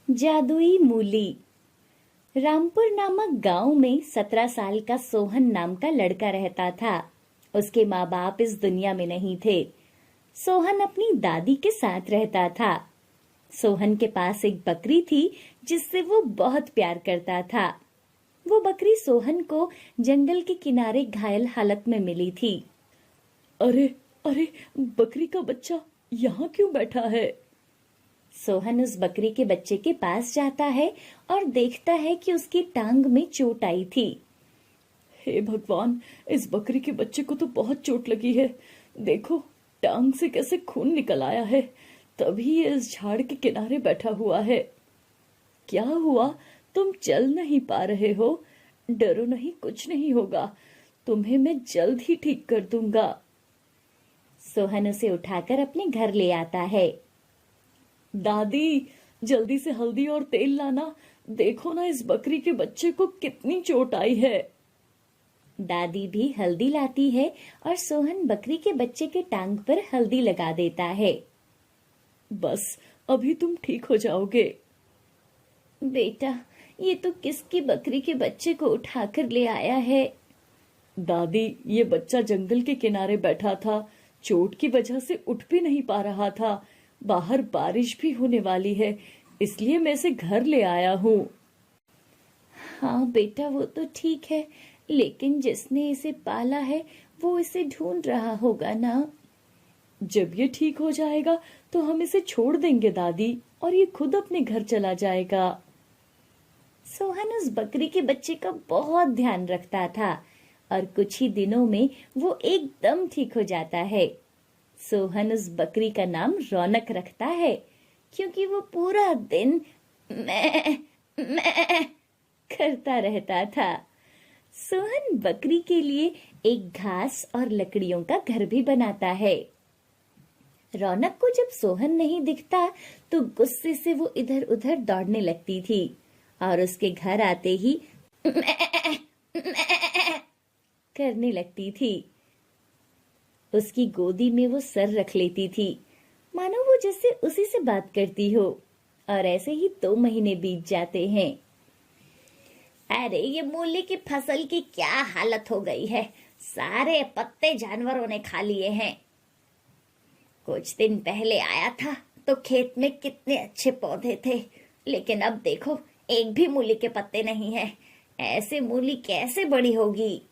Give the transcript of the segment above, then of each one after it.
जादुई मूली। रामपुर नामक गांव में 17 साल का सोहन नाम का लड़का रहता था। उसके माँ बाप इस दुनिया में नहीं थे। सोहन अपनी दादी के साथ रहता था। सोहन के पास एक बकरी थी जिससे वो बहुत प्यार करता था। वो बकरी सोहन को जंगल के किनारे घायल हालत में मिली थी। अरे अरे, बकरी का बच्चा यहाँ क्यों बैठा है? सोहन उस बकरी के बच्चे के पास जाता है और देखता है कि उसकी टांग में चोट आई थी। हे भगवान, इस बकरी के बच्चे को तो बहुत चोट लगी है। देखो, टांग से कैसे खून निकल आया है। तभी ये इस झाड़ के किनारे बैठा हुआ है। क्या हुआ? तुम चल नहीं पा रहे हो? डरो नहीं, कुछ नहीं होगा। तुम्हें मैं जल्द ही ठीक कर दूंगा। सोहन उसे उठाकर अपने घर ले आता है। दादी, जल्दी से हल्दी और तेल लाना। देखो ना, इस बकरी के बच्चे को कितनी चोट आई है। दादी भी हल्दी लाती है और सोहन बकरी के बच्चे के टांग पर हल्दी लगा देता है। बस, अभी तुम ठीक हो जाओगे। बेटा, ये तो किसकी बकरी के बच्चे को उठाकर ले आया है? दादी, ये बच्चा जंगल के किनारे बैठा था। चोट की वजह से उठ भी नहीं पा रहा था। बाहर बारिश भी होने वाली है, इसलिए मैं इसे घर ले आया हूँ। हाँ बेटा, वो तो ठीक है, लेकिन जिसने इसे पाला है वो इसे ढूंढ रहा होगा ना। जब ये ठीक हो जाएगा तो हम इसे छोड़ देंगे दादी, और ये खुद अपने घर चला जाएगा। सोहन उस बकरी के बच्चे का बहुत ध्यान रखता था और कुछ ही दिनों में वो एकदम ठीक हो जाता है। सोहन उस बकरी का नाम रौनक रखता है, क्योंकि वो पूरा दिन मैं करता रहता था। सोहन बकरी के लिए एक घास और लकड़ियों का घर भी बनाता है। रौनक को जब सोहन नहीं दिखता तो गुस्से से वो इधर उधर दौड़ने लगती थी और उसके घर आते ही करने लगती थी। उसकी गोदी में वो सर रख लेती थी, मानो वो जैसे उसी से बात करती हो। और ऐसे ही 2 महीने बीत जाते हैं। अरे, ये मूली की फसल की क्या हालत हो गई है। सारे पत्ते जानवरों ने खा लिए हैं। कुछ दिन पहले आया था तो खेत में कितने अच्छे पौधे थे, लेकिन अब देखो, एक भी मूली के पत्ते नहीं है। ऐसे मूली कैसे बड़ी होगी?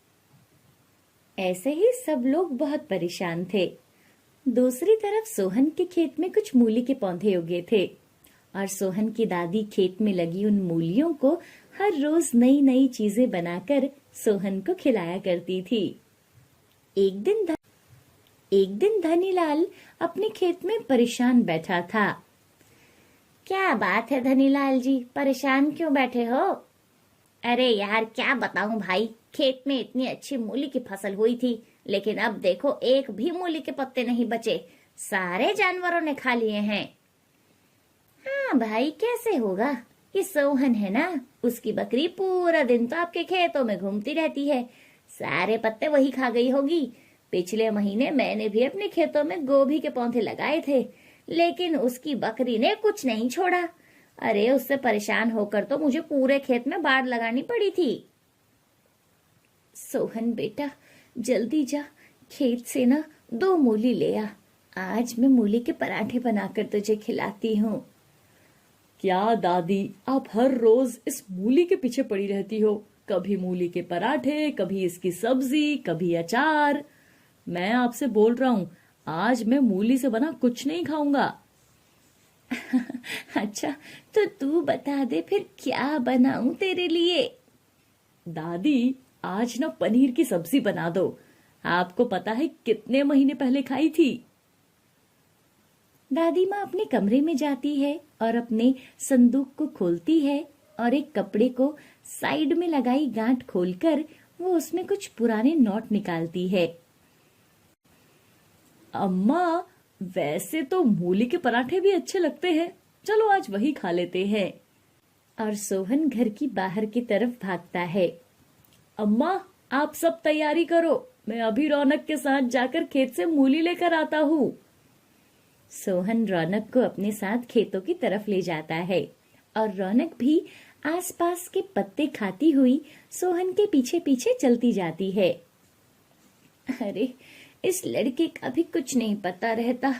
ऐसे ही सब लोग बहुत परेशान थे। दूसरी तरफ सोहन के खेत में कुछ मूली के पौधे उगे थे और सोहन की दादी खेत में लगी उन मूलियों को हर रोज नई नई चीजें बनाकर सोहन को खिलाया करती थी। एक दिन धनीलाल अपने खेत में परेशान बैठा था। क्या बात है धनीलाल जी, परेशान क्यों बैठे हो? अरे यार, क्या बताऊं भाई, खेत में इतनी अच्छी मूली की फसल हुई थी, लेकिन अब देखो, एक भी मूली के पत्ते नहीं बचे। सारे जानवरों ने खा लिए हैं। हाँ भाई, कैसे होगा? ये सोहन है ना, उसकी बकरी पूरा दिन तो आपके खेतों में घूमती रहती है। सारे पत्ते वही खा गई होगी। पिछले महीने मैंने भी अपने खेतों में गोभी के पौधे लगाए थे, लेकिन उसकी बकरी ने कुछ नहीं छोड़ा। अरे, उससे परेशान होकर तो मुझे पूरे खेत में बाड़ लगानी पड़ी थी। सोहन बेटा, जल्दी जा, खेत से ना 2 मूली ले आ। आज मैं मूली के पराठे बनाकर तुझे खिलाती हूँ। क्या दादी, आप हर रोज इस मूली के पीछे पड़ी रहती हो? कभी मूली के पराठे, कभी इसकी सब्जी, कभी अचार। मैं आपसे बोल रहा हूँ, आज मैं मूली से बना कुछ नहीं खाऊंगा। अच्छा, तो तू बता दे फिर क्या बनाऊं तेरे लिए? दादी, आज ना पनीर की सब्जी बना दो। आपको पता है कितने महीने पहले खाई थी? दादी माँ अपने कमरे में जाती है और अपने संदूक को खोलती है और एक कपड़े को साइड में लगाई गांठ खोलकर वो उसमें कुछ पुराने नोट निकालती है। अम्मा, वैसे तो मूली के पराठे भी अच्छे लगते हैं, चलो आज वही खा लेते हैं। और सोहन घर की बाहर की तरफ भागता है। अम्मा, आप सब तैयारी करो, मैं अभी रौनक के साथ जाकर खेत से मूली लेकर आता हूँ। सोहन रौनक को अपने साथ खेतों की तरफ ले जाता है और रौनक भी आसपास के पत्ते खाती हुई सोहन के पीछे पीछे चलती जाती है। अरे, इस लड़के का भी कुछ नहीं पता रहता।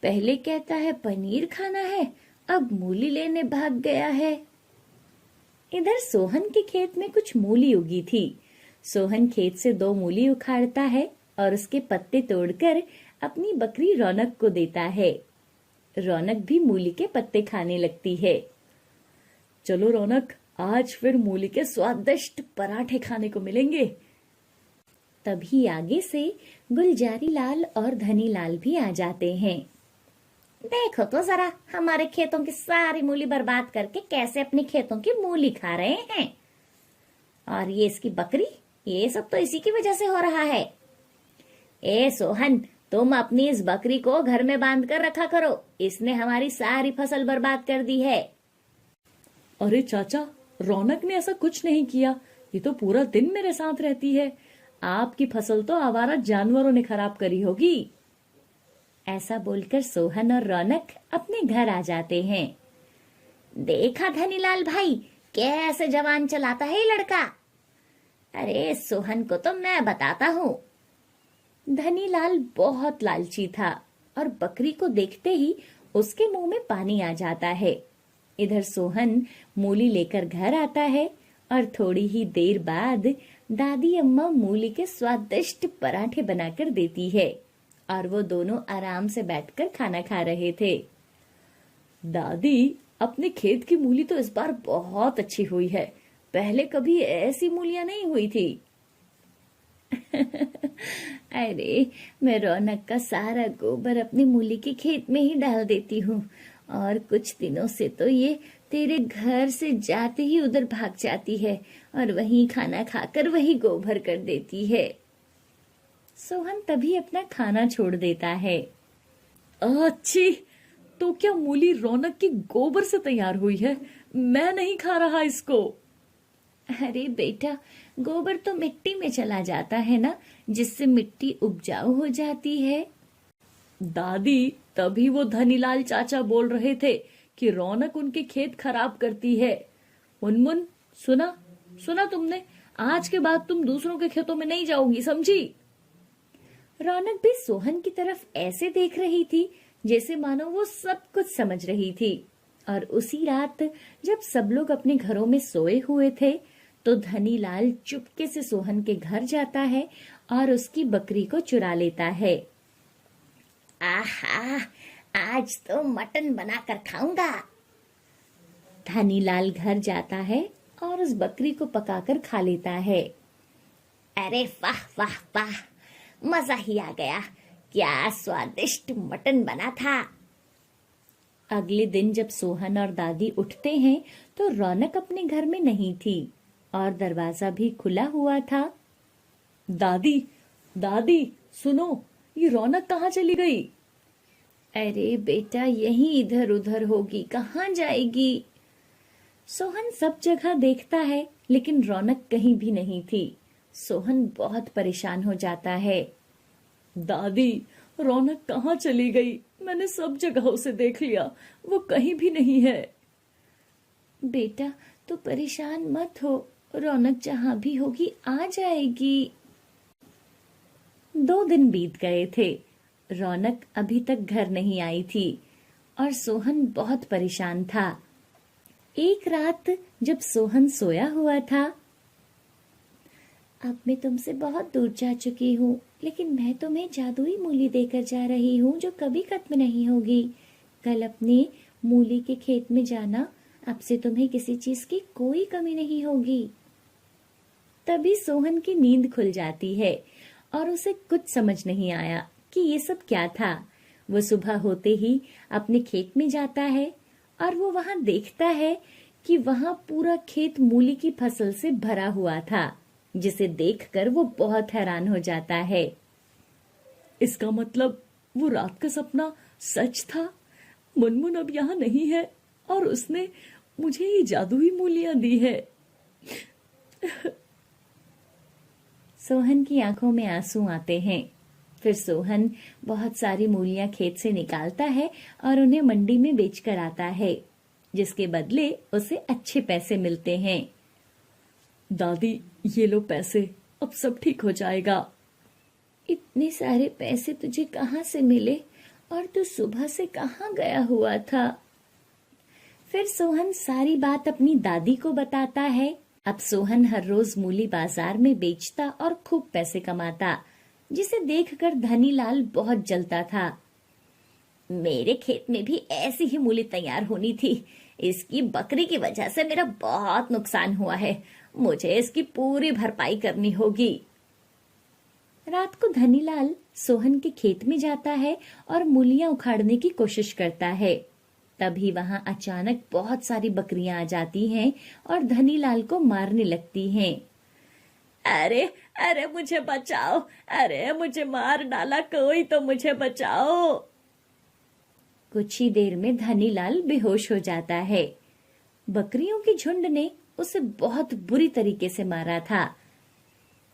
पहले कहता है पनीर खाना है, अब मूली लेने भाग गया है। इधर सोहन के खेत में कुछ मूली उगी थी। सोहन खेत से 2 मूली उखाड़ता है और उसके पत्ते तोड़कर अपनी बकरी रौनक को देता है। रौनक भी मूली के पत्ते खाने लगती है। चलो रौनक, आज फिर मूली के स्वादिष्ट पराठे खाने को मिलेंगे। तभी आगे से गुलजारी लाल और धनी लाल भी आ जाते हैं। देखो तो जरा, हमारे खेतों की सारी मूली बर्बाद करके कैसे अपने खेतों की मूली खा रहे हैं। और ये इसकी बकरी, ये सब तो इसी की वजह से हो रहा है। ए सोहन, तुम अपनी इस बकरी को घर में बांध कर रखा करो, इसने हमारी सारी फसल बर्बाद कर दी है। अरे चाचा, रौनक ने ऐसा कुछ नहीं किया, ये तो पूरा दिन मेरे साथ रहती है। आपकी फसल तो आवारा जानवरों ने खराब करी होगी। ऐसा बोलकर सोहन और रौनक अपने घर आ जाते हैं। देखा धनीलाल भाई, कैसे जवान चलाता है ये लड़का। अरे सोहन को तो मैं बताता हूँ। धनीलाल बहुत लालची था और बकरी को देखते ही उसके मुंह में पानी आ जाता है। इधर सोहन मूली लेकर घर आता है और थोड़ी ही देर बाद दादी अम्मा मूली के स्वादिष्ट पराठे बनाकर देती है और वो दोनों आराम से बैठकर खाना खा रहे थे। दादी, अपने खेत की मूली तो इस बार बहुत अच्छी हुई है, पहले कभी ऐसी मूलियां नहीं हुई थी। अरे, मैं रौनक का सारा गोबर अपनी मूली के खेत में ही डाल देती हूँ और कुछ दिनों से तो ये तेरे घर से जाते ही उधर भाग जाती है और वहीं खाना खाकर वही गोबर कर देती है। सोहन तभी अपना खाना छोड़ देता है। अच्छी, तो क्या मूली रौनक की गोबर से तैयार हुई है? मैं नहीं खा रहा इसको। अरे बेटा, गोबर तो मिट्टी में चला जाता है ना, जिससे मिट्टी उपजाऊ हो जाती है। दादी, तभी वो धनीलाल चाचा बोल रहे थे कि रौनक उनके खेत खराब करती है। मुनमुन, सुना सुना तुमने? आज के बाद तुम दूसरों के खेतों में नहीं जाओगी, समझी? रौनक भी सोहन की तरफ ऐसे देख रही थी जैसे मानो वो सब कुछ समझ रही थी। और उसी रात जब सब लोग अपने घरों में सोए हुए थे तो धनीलाल चुपके से सोहन के घर जाता है और उसकी बकरी को चुरा लेता है। आहा, आज तो मटन बनाकर खाऊंगा। धनीलाल घर जाता है और उस बकरी को पकाकर खा लेता है। अरे वाह वाह वाह, मजा ही आ गया, क्या स्वादिष्ट मटन बना था। अगले दिन जब सोहन और दादी उठते हैं तो रौनक अपने घर में नहीं थी और दरवाजा भी खुला हुआ था। दादी, दादी सुनो, ये रौनक कहाँ चली गई? अरे बेटा, यहीं इधर उधर होगी, कहाँ जाएगी। सोहन सब जगह देखता है लेकिन रौनक कहीं भी नहीं थी। सोहन बहुत परेशान हो जाता है। दादी, रौनक कहाँ चली गई? मैंने सब जगह उसे देख लिया, वो कहीं भी नहीं है। बेटा, तो परेशान मत हो, रौनक जहाँ भी होगी आ जाएगी। 2 दिन बीत गए थे, रौनक अभी तक घर नहीं आई थी और सोहन बहुत परेशान था। एक रात जब सोहन सोया हुआ था, अब मैं तुमसे बहुत दूर जा चुकी हूँ, लेकिन मैं तुम्हें जादुई मूली देकर जा रही हूँ जो कभी खत्म नहीं होगी। कल अपने मूली के खेत में जाना, अब से तुम्हें किसी चीज की कोई कमी नहीं होगी। तभी सोहन की नींद खुल जाती है और उसे कुछ समझ नहीं आया कि ये सब क्या था। वो सुबह होते ही अपने खेत में जाता है और वो वहां देखता है कि वहां पूरा खेत मूली की फसल से भरा हुआ था, जिसे देखकर वो बहुत हैरान हो जाता है। इसका मतलब वो रात का सपना सच था। मुनमुन अब यहाँ नहीं है और उसने मुझे ये जादुई मूलियां दी है। सोहन की आंखों में आंसू आते हैं। फिर सोहन बहुत सारी मूलियां खेत से निकालता है और उन्हें मंडी में बेचकर आता है। जिसके बदले उसे अच्छे पैसे मिलते हैं। दादी, ये लो पैसे, अब सब ठीक हो जाएगा। इतने सारे पैसे तुझे कहाँ से मिले और तू सुबह से कहाँ गया हुआ था? फिर सोहन सारी बात अपनी दादी को बताता है। अब सोहन हर रोज मूली बाजार में बेचता और खूब पैसे कमाता, जिसे देखकर धनीलाल बहुत जलता था। मेरे खेत में भी ऐसी ही मूली तैयार होनी थी। इसकी बकरी की वजह से मेरा बहुत नुकसान हुआ है। मुझे इसकी पूरी भरपाई करनी होगी। रात को धनीलाल सोहन के खेत में जाता है और मूलियां उखाड़ने की कोशिश करता है। तभी वहां अचानक बहुत सारी बकरियां आ जाती हैं और धनीलाल को मारने लगती हैं। अरे अरे मुझे बचाओ, अरे मुझे मार डाला, कोई तो मुझे बचाओ। कुछ ही देर में धनीलाल बेहोश हो जाता है। बकरियों की झुंड ने उसे बहुत बुरी तरीके से मारा था।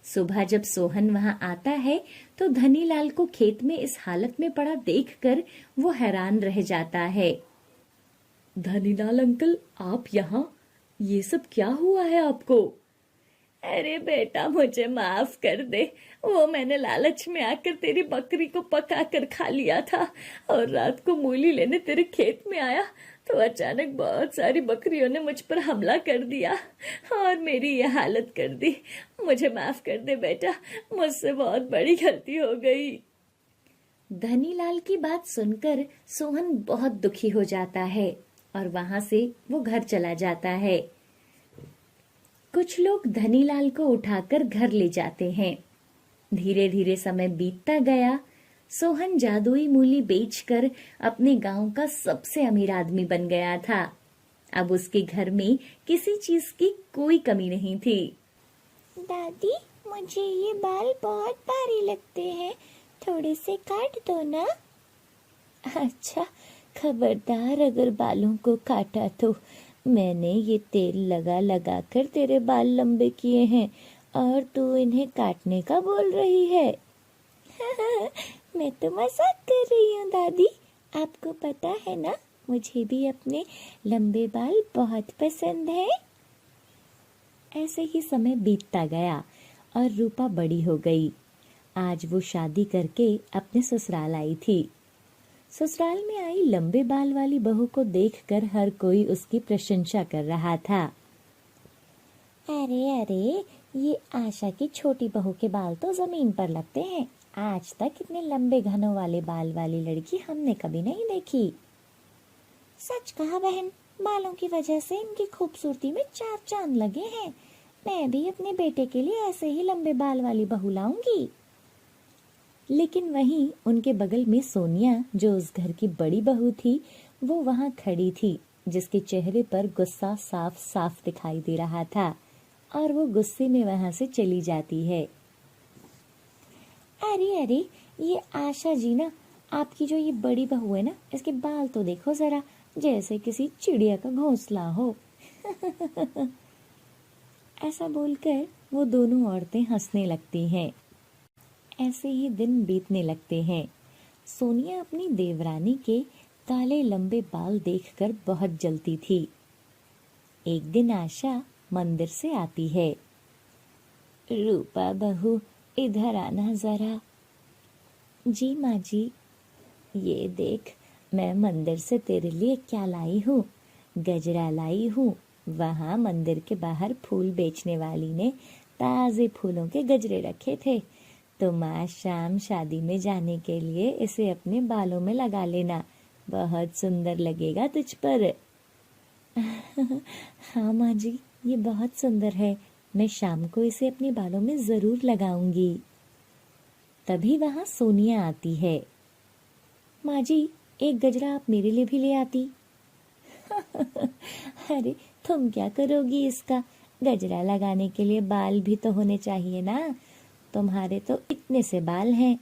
सुबह जब सोहन वहां आता है तो धनीलाल को खेत में इस हालत में पड़ा देखकर वो हैरान रह जाता है। धनीलाल अंकल, आप यहाँ? ये सब क्या हुआ है आपको? अरे बेटा, मुझे माफ कर दे। वो मैंने लालच में आकर तेरी बकरी को पका कर खा लिया था और रात को मूली लेने तेरे खेत में आया तो अचानक बहुत सारी बकरियों ने मुझ पर हमला कर दिया और मेरी ये हालत कर दी। मुझे माफ कर दे बेटा, मुझसे बहुत बड़ी गलती हो गई। धनीलाल की बात सुनकर सोहन बहुत दुखी हो जाता है और वहां से वो घर चला जाता है। कुछ लोग धनीलाल को उठाकर घर ले जाते हैं। धीरे धीरे समय बीतता गया। सोहन जादुई मूली बेचकर अपने गांव का सबसे अमीर आदमी बन गया था। अब उसके घर में किसी चीज की कोई कमी नहीं थी। दादी, मुझे ये बाल बहुत भारी लगते हैं, थोड़े से काट दो ना। अच्छा, खबरदार अगर बालों को काटा तो। मैंने ये तेल लगा लगा कर तेरे बाल लंबे किए हैं और तू इन्हें काटने का बोल रही है। मैं तो मजाक कर रही हूँ दादी। आपको पता है ना, मुझे भी अपने लंबे बाल बहुत पसंद है। ऐसे ही समय बीतता गया और रूपा बड़ी हो गई। आज वो शादी करके अपने ससुराल आई थी। ससुराल में आई लंबे बाल वाली बहू को देखकर हर कोई उसकी प्रशंसा कर रहा था। अरे अरे, ये आशा की छोटी बहू के बाल तो जमीन पर लगते हैं। आज तक इतने लंबे घनों वाले बाल वाली लड़की हमने कभी नहीं देखी। सच कहा बहन, बालों की वजह से इनकी खूबसूरती में चार चांद लगे हैं। मैं भी अपने बेटे के लिए ऐसे ही लंबे बाल वाली बहू लाऊंगी। लेकिन वहीं उनके बगल में सोनिया, जो उस घर की बड़ी बहू थी, वो वहां खड़ी थी, जिसके चेहरे पर गुस्सा साफ साफ दिखाई दे रहा था और वो गुस्से में वहां से चली जाती है। अरे अरे, ये आशा जी ना, आपकी जो ये बड़ी बहू है ना, इसके बाल तो देखो जरा, जैसे किसी चिड़िया का घोंसला हो। ऐसा बोलकर वो दोनों औरतें हंसने लगती हैं। ऐसे ही दिन बीतने लगते हैं। सोनिया अपनी देवरानी के काले लंबे बाल देखकर बहुत जलती थी। एक दिन आशा मंदिर से आती है। रूपा बहू, इधर आना जरा। जी माँ जी। ये देख, मैं मंदिर से तेरे लिए क्या लाई हूँ। गजरा लाई हूँ। वहाँ मंदिर के बाहर फूल बेचने वाली ने ताजे फूलों के गजरे रखे थे। तुम आज शाम शादी में जाने के लिए इसे अपने बालों में लगा लेना, बहुत सुंदर लगेगा तुझ पर। हाँ माँ जी, ये बहुत सुंदर है, मैं शाम को इसे अपने बालों में जरूर लगाऊंगी। तभी वहां सोनिया आती है। माँ जी, एक गजरा आप मेरे लिए भी ले आती। अरे तुम क्या करोगी इसका, गजरा लगाने के लिए बाल भी तो होने चाहिए ना, तुम्हारे तो इतने से बाल हैं।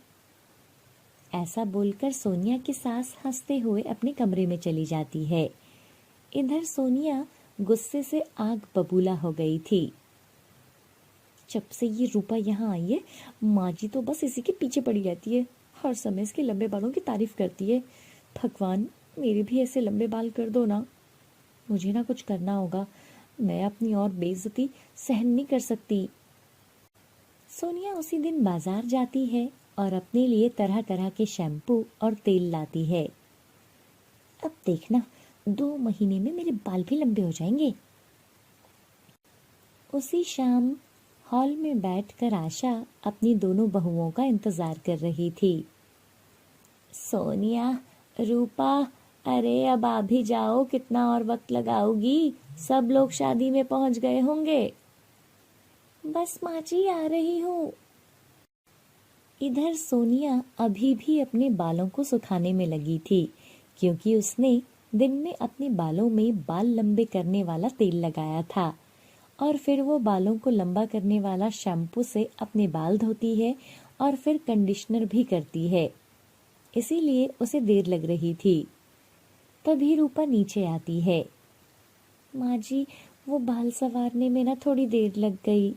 ऐसा बोलकर सोनिया की सास हंसते हुए अपने कमरे में चली जाती है। इधर सोनिया गुस्से से आग बबूला हो गई थी। जब से ये रूपा यहाँ आई है, माँ जी तो बस इसी के पीछे पड़ी रहती है, हर समय इसके लंबे बालों की तारीफ करती है। भगवान, मेरे भी ऐसे लंबे बाल कर दो ना। मुझे ना कुछ करना होगा, मैं अपनी और बेइज्जती सहन नहीं कर सकती। सोनिया उसी दिन बाजार जाती है और अपने लिए तरह तरह के शैम्पू और तेल लाती है। अब देखना, 2 महीने में मेरे बाल भी लंबे हो जाएंगे। उसी शाम हॉल में बैठकर आशा अपनी दोनों बहुओं का इंतजार कर रही थी। सोनिया, रूपा, अरे अब आ भी जाओ, कितना और वक्त लगाओगी? सब लोग शादी में पहुंच गए होंगे। बस माँ जी आ रही हूँ। इधर सोनिया अभी भी अपने बालों को सुखाने में लगी थी, क्योंकि उसने दिन में अपने बालों में बाल लंबे करने वाला तेल लगाया था और फिर वो बालों को लंबा करने वाला शैम्पू से अपने बाल धोती है और फिर कंडीशनर भी करती है, इसीलिए उसे देर लग रही थी। तभी रूपा नीचे आती है। माँ जी, वो बाल संवारने में ना थोड़ी देर लग गई।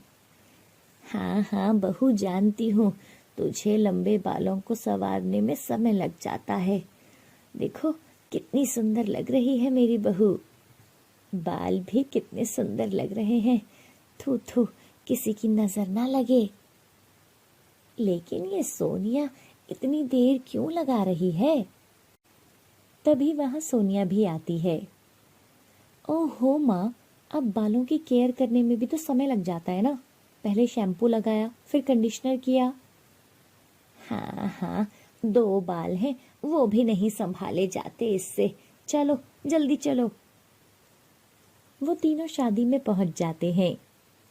हाँ हाँ बहू, जानती हूँ, तुझे लंबे बालों को संवारने में समय लग जाता है। देखो कितनी सुंदर लग रही है मेरी बहू। बाल भी कितने सुंदर लग रहे हैं। थू थू, किसी की नजर ना लगे। लेकिन ये सोनिया इतनी देर क्यों लगा रही है? तभी वहां सोनिया भी आती है। ओहो माँ, अब बालों की केयर करने में भी तो समय लग जाता है ना। पहले शैम्पू लगाया, फिर कंडीशनर किया। हाँ हाँ, 2 बाल हैं, वो भी नहीं संभाले जाते इससे। चलो जल्दी चलो। वो तीनों शादी में पहुंच जाते हैं।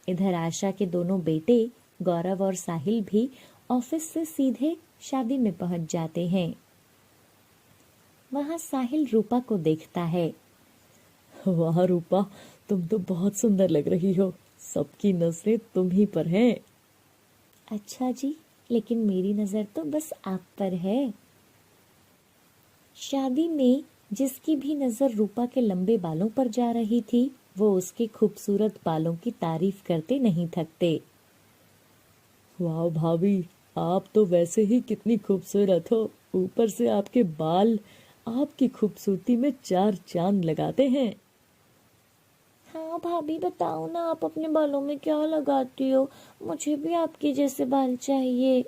इधर आशा के दोनों बेटे गौरव और साहिल भी ऑफिस से सीधे शादी में पहुंच जाते हैं। वहां साहिल रूपा को देखता है। वाह रूपा, तुम तो बहुत सुंदर लग रही हो। सबकी नजरें तुम ही पर हैं। अच्छा जी, लेकिन मेरी नजर तो बस आप पर है। शादी में जिसकी भी नजर रूपा के लंबे बालों पर जा रही थी, वो उसके खूबसूरत बालों की तारीफ करते नहीं थकते। वाह भाभी, आप तो वैसे ही कितनी खूबसूरत हो, ऊपर से आपके बाल आपकी खूबसूरती में 4 चांद लगाते हैं। हाँ भाभी, बताओ ना, आप अपने बालों में क्या लगाती हो? मुझे भी आपके जैसे बाल चाहिए।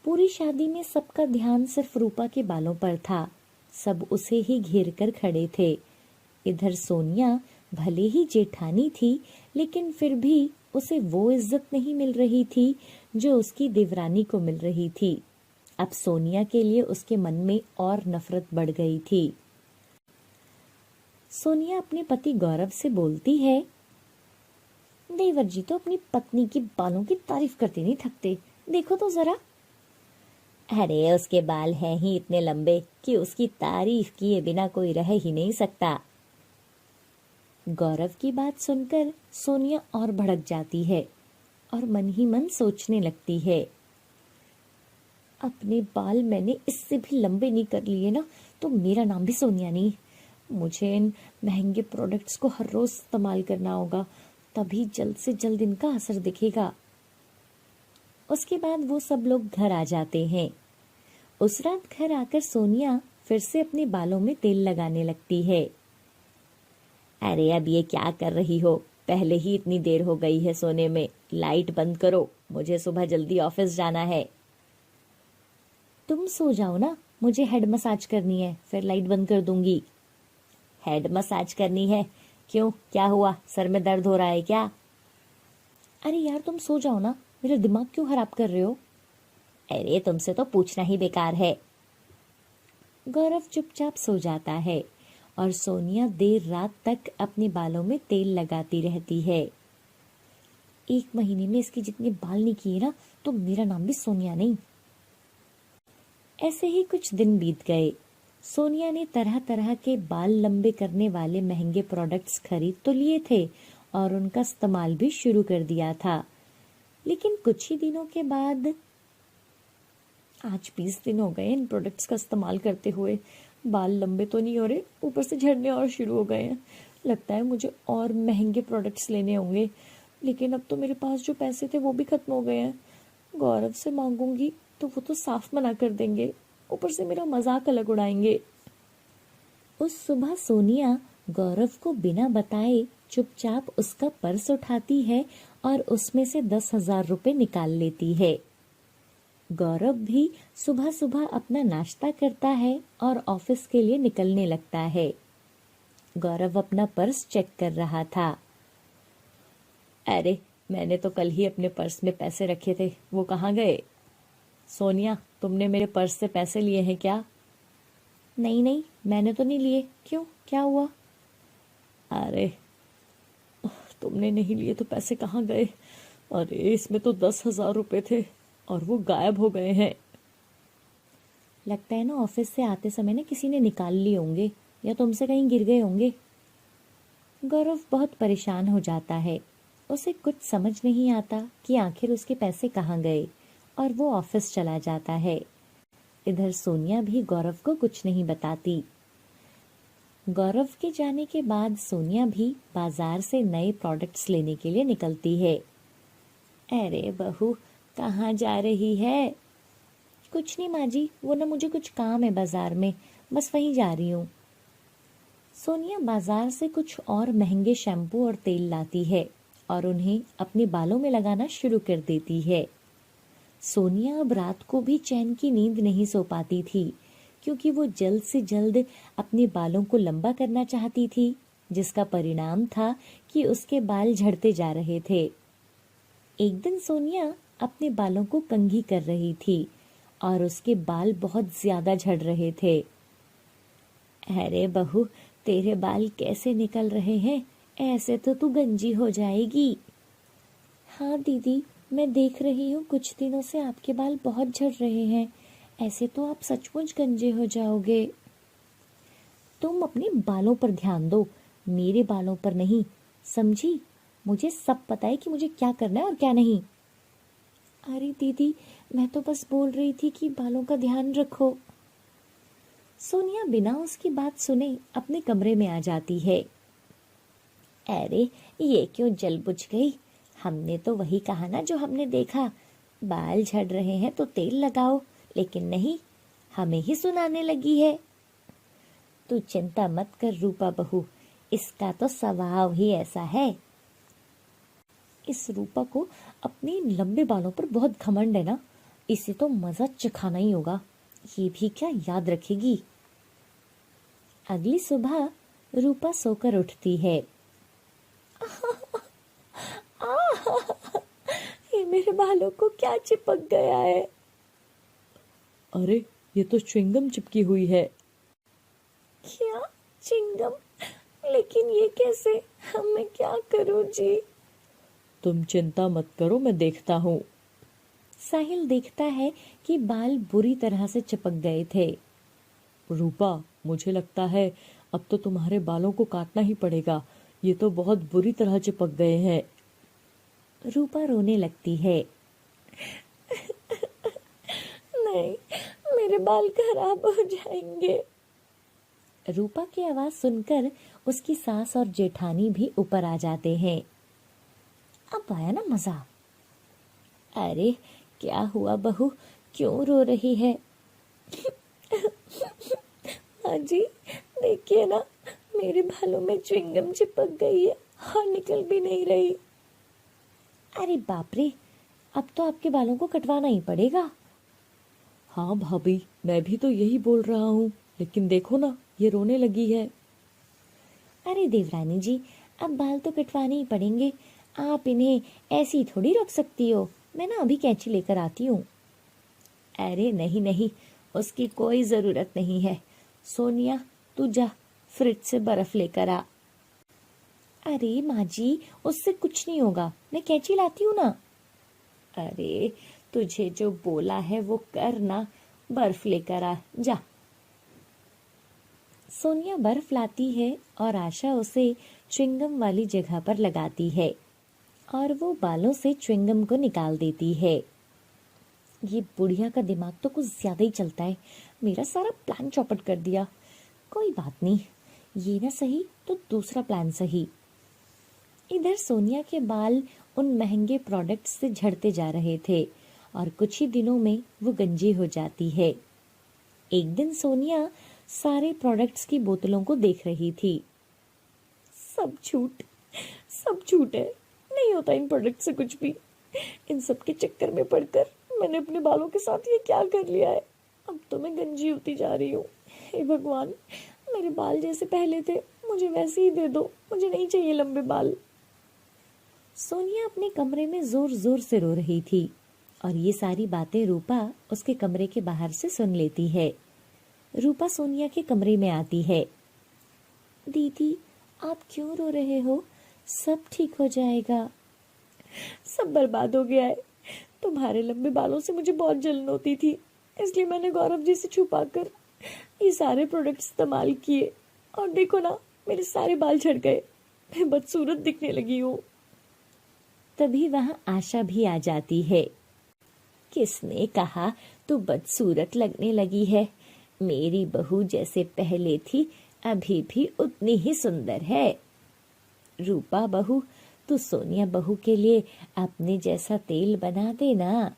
पूरी शादी में सबका ध्यान सिर्फ रूपा के बालों पर था। सब उसे ही घेर कर खड़े थे। इधर सोनिया भले ही जेठानी थी, लेकिन फिर भी उसे वो इज्जत नहीं मिल रही थी जो उसकी देवरानी को मिल रही थी। अब सोनिया के लिए उसके मन में और नफरत बढ़ गई थी। सोनिया अपने पति गौरव से बोलती है, देवर जी तो अपनी पत्नी की बालों की तारीफ करते नहीं थकते, देखो तो जरा। अरे उसके बाल हैं ही इतने लंबे कि उसकी तारीफ किए बिना कोई रह ही नहीं सकता। गौरव की बात सुनकर सोनिया और भड़क जाती है और मन ही मन सोचने लगती है, अपने बाल मैंने इससे भी लंबे नहीं कर लिए ना, तो मेरा नाम भी सोनिया नहीं। मुझे इन महंगे प्रोडक्ट्स को हर रोज इस्तेमाल करना होगा, तभी जल्द से जल्द इनका असर दिखेगा। उसके बाद वो सब लोग घर आ जाते हैं। उस रात घर आकर सोनिया फिर से अपने बालों में तेल लगाने लगती है। अरे अब ये क्या कर रही हो? पहले ही इतनी देर हो गई है सोने में, लाइट बंद करो, मुझे सुबह जल्दी ऑफिस जाना है। तुम सो जाओ ना, मुझे हेड मसाज करनी है, फिर लाइट बंद कर दूंगी। हेड मसाज करनी है? क्यों, क्या हुआ? सर में दर्द हो रहा है क्या? अरे यार तुम सो जाओ ना, मेरा दिमाग क्यों खराब कर रहे हो? अरे तुमसे तो पूछना ही बेकार है। गौरव चुपचाप सो जाता है और सोनिया देर रात तक अपने बालों में तेल लगाती रहती है। 1 महीने में इसके जितने बाल नहीं किए ना, तो मेरा नाम भी सोनिया नहीं। ऐसे ही कुछ दिन बीत गए। सोनिया ने तरह तरह के बाल लंबे करने वाले महंगे प्रोडक्ट्स खरीद तो लिए थे और उनका इस्तेमाल भी शुरू कर दिया था, लेकिन कुछ ही दिनों के बाद, आज 20 दिन हो गए इन प्रोडक्ट्स का इस्तेमाल करते हुए, बाल लंबे तो नहीं हो रहे, ऊपर से झड़ने और शुरू हो गए हैं। लगता है मुझे और महंगे प्रोडक्ट्स लेने होंगे, लेकिन अब तो मेरे पास जो पैसे थे वो भी खत्म हो गए हैं। गौरव से मांगूंगी तो वो तो साफ मना कर देंगे, ऊपर से मेरा मजाक अलग उड़ाएंगे। उस सुबह सोनिया गौरव को बिना बताए चुपचाप उसका पर्स उठाती है और उसमें से 10,000 रुपए निकाल लेती है। गौरव भी सुबह सुबह अपना नाश्ता करता है और ऑफिस के लिए निकलने लगता है। गौरव अपना पर्स चेक कर रहा था। अरे, मैंने तो कल ही अपने पर्स में पैसे रखे थे, वो कहाँ गए? सोनिया, तुमने मेरे पर्स से पैसे लिए हैं क्या? नहीं नहीं, मैंने तो नहीं लिए। क्यों, क्या हुआ? अरे, तुमने नहीं लिए तो पैसे कहाँ गए? अरे, इसमें तो 10,000 रुपए थे और वो गायब हो गए हैं। लगता है ना ऑफिस से आते समय ना किसी ने निकाल लिए होंगे या तुमसे कहीं गिर गए होंगे। गौरव बहुत परेशान हो जाता है। उसे कुछ समझ नहीं आता कि आखिर उसके पैसे कहाँ गए और वो ऑफिस चला जाता है। इधर सोनिया भी गौरव को कुछ नहीं बताती। गौरव के जाने के बाद सोनिया भी बाजार से नए प्रोडक्ट्स लेने के लिए निकलती है। अरे बहू, कहाँ जा रही है? कुछ नहीं माँ जी, वो ना मुझे कुछ काम है बाजार में, बस वहीं जा रही हूँ। सोनिया बाजार से कुछ और महंगे शैम्पू और तेल लाती है और उन्हें अपने बालों में लगाना शुरू कर देती है। सोनिया अब रात को भी चैन की नींद नहीं सो पाती थी, क्योंकि वो जल्द से जल्द अपने बालों को लंबा करना चाहती थी, जिसका परिणाम था कि उसके बाल झड़ते जा रहे थे। एक दिन सोनिया अपने बालों को कंघी कर रही थी और उसके बाल बहुत ज्यादा झड़ रहे थे। अरे बहू, तेरे बाल कैसे निकल रहे हैं? ऐसे तो तू गंजी हो जाएगी। हाँ दीदी, मैं देख रही हूँ कुछ दिनों से आपके बाल बहुत झड़ रहे हैं। ऐसे तो आप सचमुच गंजे हो जाओगे। तुम अपने बालों पर ध्यान दो, मेरे बालों पर नहीं, समझी? मुझे सब पता है कि मुझे क्या करना है और क्या नहीं। अरे दीदी, मैं तो बस बोल रही थी कि बालों का ध्यान रखो। सोनिया बिना उसकी बात सुने अपने कमरे में आ जाती है। अरे, ये क्यों जल बुझ गई? हमने तो वही कहा ना जो हमने देखा। बाल झड़ रहे हैं तो तेल लगाओ, लेकिन नहीं, हमें ही सुनाने लगी है। तू चिंता मत कर रूपा बहू, इसका तो स्वभाव ही ऐसा है। इस रूपा को अपने लंबे बालों पर बहुत घमंड है ना, इसे तो मजा चखाना ही होगा। ये भी क्या याद रखेगी। अगली सुबह रूपा सोकर उठती है। ये मेरे बालों को क्या चिपक गया है? अरे, ये तो च्युइंगम चिपकी हुई है। क्या चिंगम? लेकिन ये कैसे? मैं क्या करूं जी? तुम चिंता मत करो, मैं देखता हूँ। साहिल देखता है कि बाल बुरी तरह से चिपक गए थे। रूपा, मुझे लगता है अब तो तुम्हारे बालों को काटना ही पड़ेगा, ये तो बहुत बुरी तरह चिपक गए हैं। रूपा रोने लगती है। नहीं, मेरे बाल खराब हो जाएंगे। रूपा की आवाज सुनकर उसकी सास और जेठानी भी ऊपर आ जाते हैं। अब आया ना मजा। अरे, क्या हुआ बहू, क्यों रो रही है? माँ जी, देखिए ना, मेरे बालों में च्युइंगम चिपक गई है और निकल भी नहीं रही। अरे बाप रे, अब तो आपके बालों को कटवाना ही पड़ेगा। हाँ भाभी, मैं भी तो यही बोल रहा हूँ, लेकिन देखो ना, ये रोने लगी है। अरे देवरानी जी, अब बाल तो कटवाने ही पड़ेंगे। आप इन्हें ऐसी थोड़ी रख सकती हो। मैं ना अभी कैंची लेकर आती हूँ। अरे नहीं नहीं, उसकी कोई जरूरत नहीं है। सोनिया, तू जा फ्रिज से बर्फ लेकर आ। अरे माँ जी, उससे कुछ नहीं होगा, मैं कैंची लाती हूँ ना। अरे, तुझे जो बोला है वो कर ना, बर्फ लेकर आ जा। सोनिया बर्फ लाती है और आशा उसे च्युइंगम वाली जगह पर लगाती है और वो बालों से च्युइंगम को निकाल देती है। ये बुढ़िया का दिमाग तो कुछ ज्यादा ही चलता है, मेरा सारा प्लान चौपट कर दिया। कोई बात नहीं, ये ना सही तो दूसरा प्लान सही। इधर सोनिया के बाल उन महंगे प्रोडक्ट्स से झड़ते जा रहे थे और कुछ ही दिनों में वो गंजी हो जाती है। एक दिन सोनिया सारे प्रोडक्ट्स की बोतलों को देख रही थी। सब झूठ है। नहीं होता इन प्रोडक्ट से कुछ भी। इन सब के चक्कर में पड़कर मैंने अपने बालों के साथ ये क्या कर लिया है। अब तो मैं गंजी होती जा रही हूँ। हे भगवान, मेरे बाल जैसे पहले थे मुझे वैसे ही दे दो। मुझे नहीं चाहिए लंबे बाल। सोनिया अपने कमरे में जोर जोर से रो रही थी और ये सारी बातें रूपा उसके कमरे के बाहर से सुन लेती है। रूपा सोनिया के कमरे में आती है। दीदी, आप क्यों रो रहे हो? सब ठीक हो जाएगा। सब बर्बाद हो गया है। तुम्हारे लंबे बालों से मुझे बहुत जलन होती थी, इसलिए मैंने गौरव जी से छुपाकर ये सारे प्रोडक्ट इस्तेमाल किए और देखो ना, मेरे सारे बाल झड़ गए। मैं बदसूरत दिखने लगी हूँ। तभी वहां आशा भी आ जाती है। किसने कहा तू बदसूरत लगने लगी है? मेरी बहू जैसे पहले थी अभी भी उतनी ही सुंदर है। रूपा बहू, तू सोनिया बहू के लिए अपने जैसा तेल बना देना।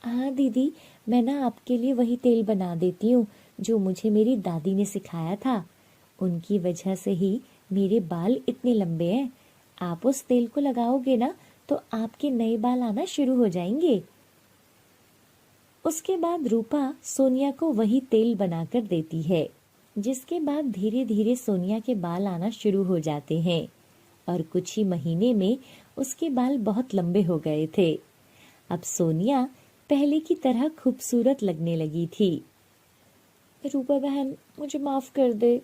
हाँ दीदी, मैं ना आपके लिए वही तेल बना देती हूँ जो मुझे मेरी दादी ने सिखाया था। उनकी वजह से ही मेरे बाल इतने लंबे हैं। आप उस तेल को लगाओगे ना तो आपके नए बाल आना शुरू हो जाएंगे। उसके बाद रूपा सोनिया को वही तेल बनाकर देती है, जिसके बाद धीरे धीरे सोनिया के बाल आना शुरू हो जाते हैं और कुछ ही महीने में उसके बाल बहुत लंबे हो गए थे। अब सोनिया पहले की तरह खूबसूरत लगने लगी थी। रूपा बहन, मुझे माफ कर दे।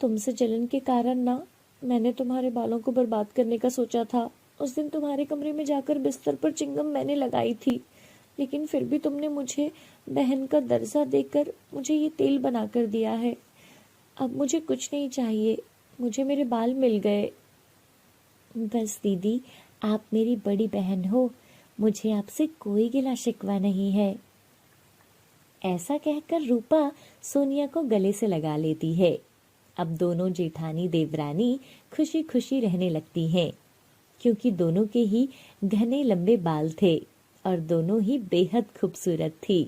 तुमसे जलन के कारण ना मैंने तुम्हारे बालों को बर्बाद करने का सोचा था। उस दिन तुम्हारे कमरे में जाकर बिस्तर पर चिंगम मैंने लगाई थी, लेकिन फिर भी तुमने मुझे बहन का दर्जा देकर मुझे ये तेल बनाकर दिया है। अब मुझे कुछ नहीं चाहिए, मुझे मेरे बाल मिल गए। बस दीदी, आप मेरी बड़ी बहन हो, मुझे आपसे कोई गिला शिकवा नहीं है। ऐसा कहकर रूपा सोनिया को गले से लगा लेती है। अब दोनों जेठानी देवरानी खुशी खुशी रहने लगती हैं, क्योंकि दोनों के ही घने लंबे बाल थे और दोनों ही बेहद खूबसूरत थी।